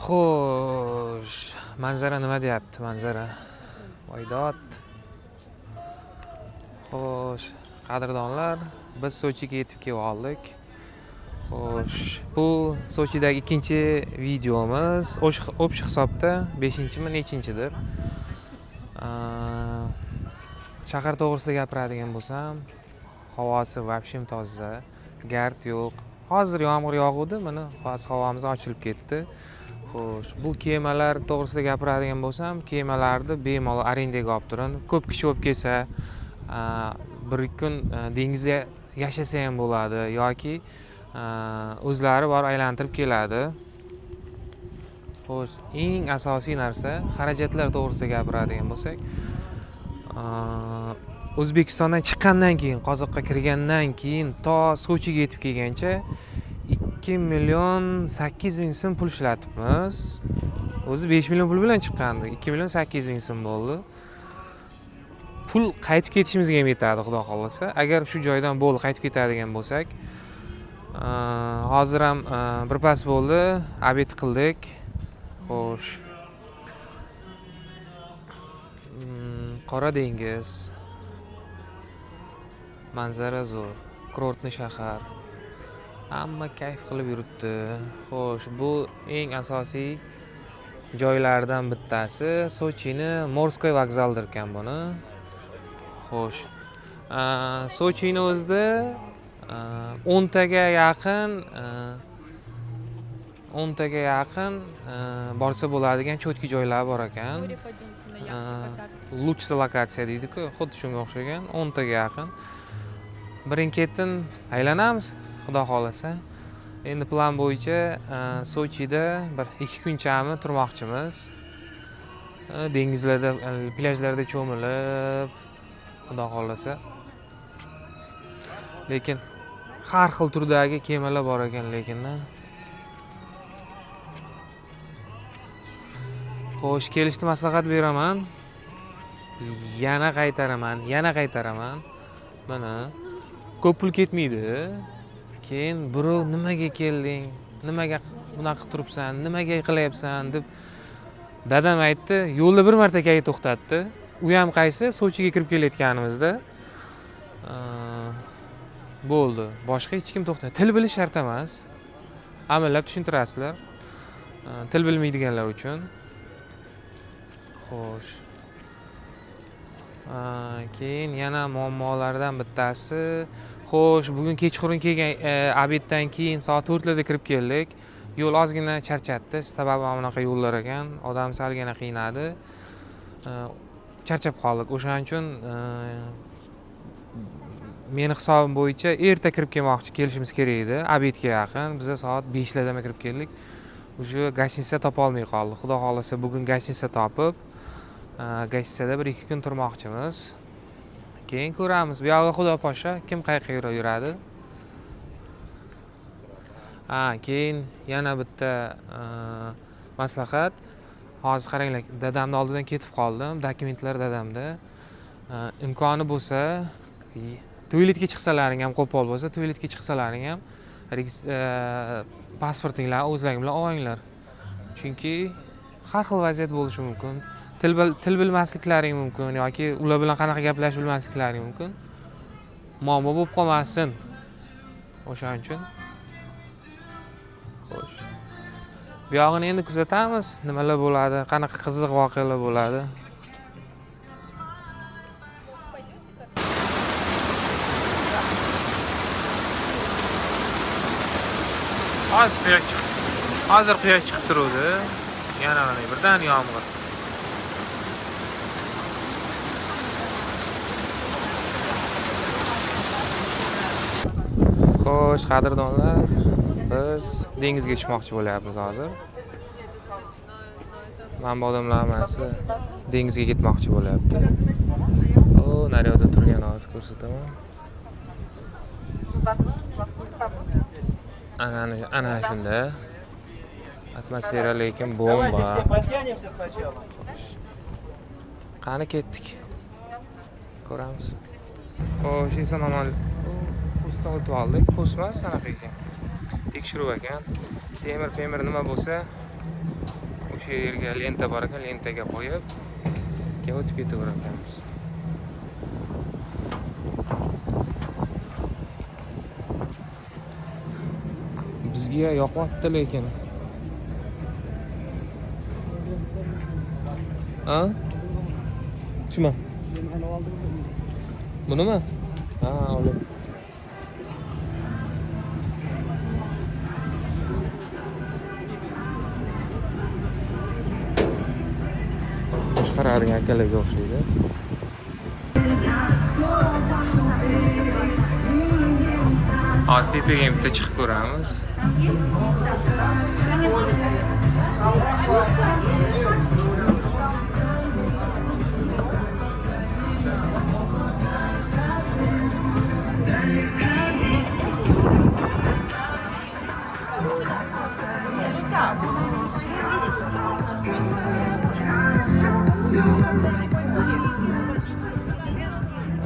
Xo'sh, manzara nima deyapti? Manzara. Voydod. Xo'sh, qadrdonlar, biz Sochiga yetib kelib oldik. Xo'sh, bu Sochidagi ikkinchi videomiz. O'sha hisobda 5-mi, nechinchidir. Shahar to'g'risida gapiradigan bo'lsam, havosi vobshem toza, gard yo'q. Hozir yomg'ir yog'uvdi, mana hozir havomiz ochilib ketdi. Xo'sh, bu kemalar to'g'risida gapiradigan bo'lsam, kemalarni bemalol arendaga olib turing. Ko'p kishi bo'lib kelsa, bir kun dengizda yashasa ham bo'ladi yoki o'zlari borib aylantirib keladi. Xo'sh, eng asosiy narsa xarajatlar to'g'risida gapiradigan bo'lsak, O'zbekistondan chiqqandan keyin, Qozoqqa kirgandan keyin to Sochiga yetib kelgancha 2.800.000 so'm pul ishlatibmiz. O'zi 5 million pul bilan chiqqandi. 2.800.000 so'm bo'ldi. Pul qaytib ketishimizga ham yetadi, xudo xolasa. Agar shu joydan bo'ldi qaytib ketadigan bo'lsak, hozir ham birpas bo'ldi, obed qildik. Xo'sh. Qora dengiz. Manzara zo'r. Kurortni shahar. Hamma kayf qilib yuribdi. Xo'sh, bu eng asosiy joylardan bittasi. Sochini Morskoy vokzaldir ekan buni. Xo'sh. Sochini o'zida 10 taga yaqin borsa bo'ladigan cho'tki joylar bor ekan. Lучшая lokatsiya deydi-ku, xuddi shunga o'xshagan 10 taga yaqin. Birin-ketin aylanamiz, xudo xolasa. Endi plan bo'yicha Sochida bir 2 kunchami turmoqchimiz. Dengizlarda, plyajlarda cho'milib, xudo xolasa. Lekin har xil turdagi kemalar bor ekan, lekinda. Xo'sh, kelishni maslahat beraman. Yana qaytaraman. Mana ko'p pul ketmaydi. Keyin birov nimaga kelding? Nimaga bunaqa turibsan? Nimaga qilyapsan deb dadam aytdi. Yo'lda bir marta kayt to'xtatdi. U ham qaysi Sochiga kirib kelayotganimizda. Bo'ldi. Boshqa hech kim to'xtadi. Til bilish shart emas. Amallab tushuntirasizlar. Til bilmaydiganlar uchun. Xo'sh. Keyin yana muammolardan bittasi, xo'sh, bugun kechqurun kelgan obeddan keyin soat 4 larda kirib keldik. Yo'l ozgina charchatdi, sababi mana bunaqa yo'llar ekan, odam salgina qiynadi. Charchab qoldik. O'shaning uchun meni hisobim bo'yicha erta kirib kelishimiz kerak edi, obedga yaqin. Biz soat 5 larda kirib keldik. O'sha gostinitsa topa olmay qoldik. Xudo xolasa bugun gostinitsa topib, gostinitsada 1-2 kun turmoqchimiz. Keyin ko'ramiz. Bu yoqqa Xudo poshsha, kim qayerga yuradi. Keyin yana bitta maslahat. Hozir qaranglar, dadamning oldidan ketib qoldim. Dokumentlar dadamda. Imkoni bo'lsa, tualetga chiqsalaring ham, qo'pol bo'lsa, tualetga chiqsalaring ham pasportinglarni o'zlaring bilan olinglar. Chunki har xil vaziyat bo'lishi mumkin. Til bilmasliklaring mumkin yoki ular bilan qanaqa gaplashib bilmasliklaring mumkin. Muammo bo'lib qolmasin. O'shaning uchun. Xo'sh. Bu yog'ini endi kuzatamiz, nimalar bo'ladi, qanaqa qiziq voqealar bo'ladi. Hozir quyosh chiqib turuvdi. Yana mana birdan yomg'ir. Xo'sh, qadrdonlar, biz dengizga chiqmoqchi bo'lyapmiz hozir. Mana bu odamlar hammasi dengizga ketmoqchi bo'lyapti. Naryoqda turgan hozir ko'rsataman. Ana shunda. Atmosfera lekin bomba. Qani ketdik. Ko'ramiz. Xo'sh, inson amal o'tib oldik. Po'smas sanaqa ekan. Tekshiruv ekan. Temir nima bo'lsa o'sha yerga lenta bor ekan, lentaga qo'yib o'tib ketaveramiz. Bizga yoqyapti lekin. Ha? Shuma? Bunimi? Ha, olib. Boshqaradigan akalarga o'xshaydi. Hozir tepaga bitta chiqib ko'ramiz.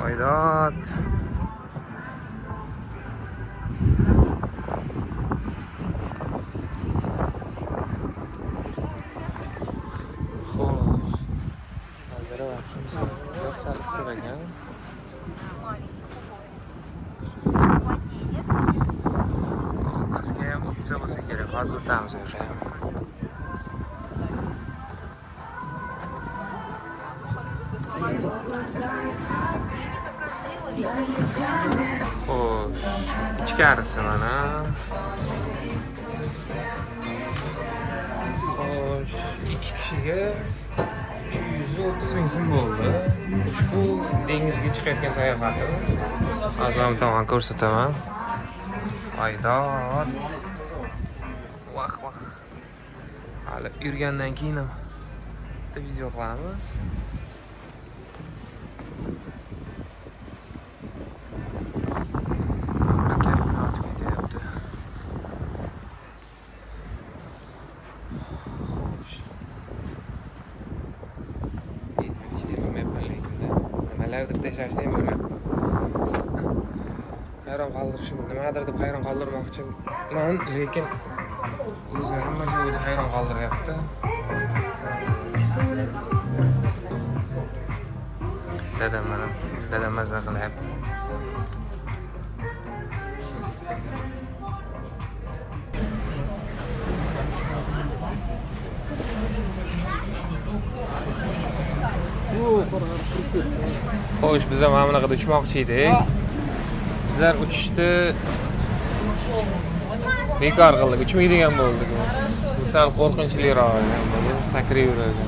Oydat. Hozir o'tamiz o'sha. Xo'sh, ichkarisi mana. Xo'sh, 2 kishiga 330 ming so'm bo'ldi. Ushbu dengizga chiqayotgan sayohatimiz. Hozir ham tomon ko'rsataman. Oydat. Vah. Hali yurgandan keyin ham bitta video qilamiz. Nimalardir tashlashni bilmayman. Hayron qoldirishim, nimadir deb hayron qoldirmoqchiman, lekin o'zi hamma joy o'zi hayron qoldiryapti. Dadam mazza qilyapti. Xo'sh, biz ham mana bunaqada uchmoqchi edik. Bizlar uchishni bekor qildik, uchmaydigan bo'ldik. Sal qo'rqinchliroq bo'ldi, sakrayveradi.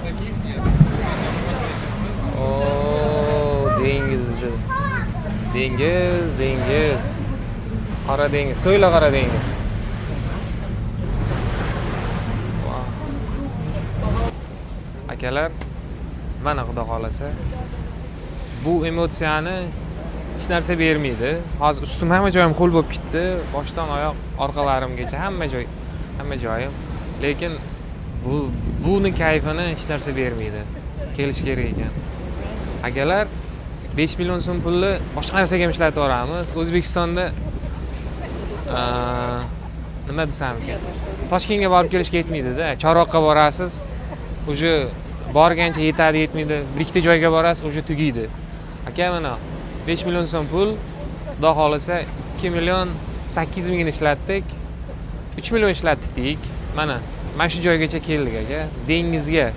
Dengiz. Qora dengiz, so'yla qora dengiz. Akalar, mana xudo xolasa bu emotsiyani hech narsa bermaydi. Hozir ustim hamma joyim ho'l bo'lib ketdi, boshdan oyoq orqalarimgacha hamma joyim. Lekin buni kayfini hech narsa bermaydi. Kelish kerak ekan. Akalar, 5 million so'm pulni boshqa narsaga ham ishlatib yuboramiz. O'zbekistonda nima desam ekan? Toshkentga borib kelish ketmaydi-da. Chorvoqqa borasiz, uje borgancha yetadi, yetmaydi. Bir ikkita joyga borasiz, uje tugaydi. Aka, mana 5 million so'm pul, xudo xolasa 2 million 800 mingni ishlatdik. 3 million ishlatdik deylik. Mana shu joygacha keldik aka, dengizga.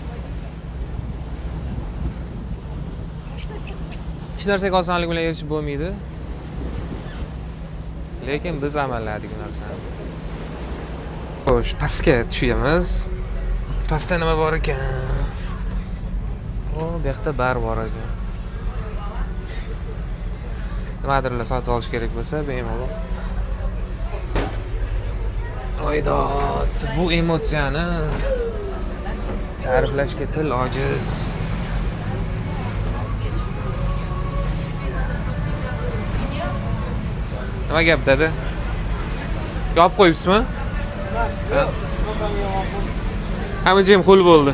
Hech narsaga osonlik bilan erishib bo'lmaydi. Lekin biz amalladik bu narsani. Xo'sh, pastga tushamiz. Pastda nima bor ekan? Bu yoqda bar bor ekan. Nimadirlar sotib olish kerak bo'lsa, bemalol. Oydat, bu emotsiyani ta'riflashga til ojiz. Nima gap dada? Yopib qo'yibsizmi? Hamma joyim qo'l bo'ldi.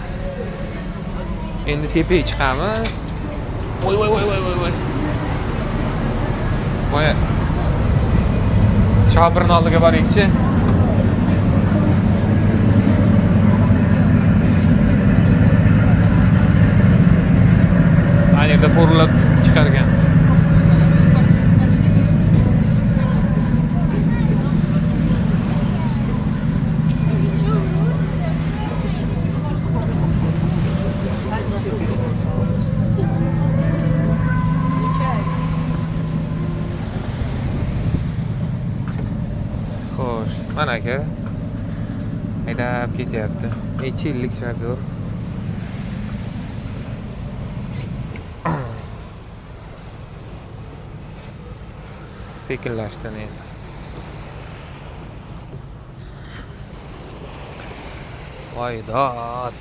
Endi tepaga chiqamiz. Voy. Voy. Shopirning oldiga boraylik-chi. yerda po'rilab chiqargan. Xo'sh, mana aka haydab ketyapti. Necha yillik shofyor. Sekinlashdi endi. Voydod.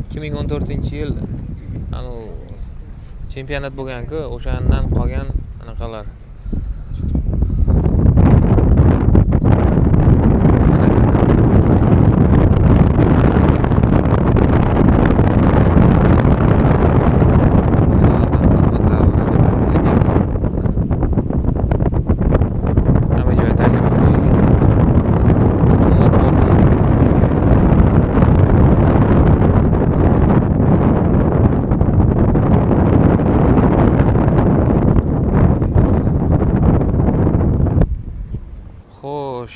Ikki ming 14-yil chempionat bo'lgan-ku, o'shandan qolgan anaqalar.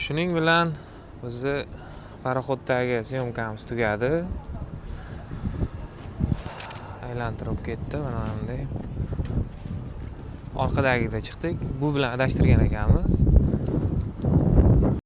Shuning bilan bizni paraxoddagi syomkamiz tugadi. Aylantirib ketdi mana bunday. Orqadagida chiqdik. Bu bilan adashtirgan ekanmiz.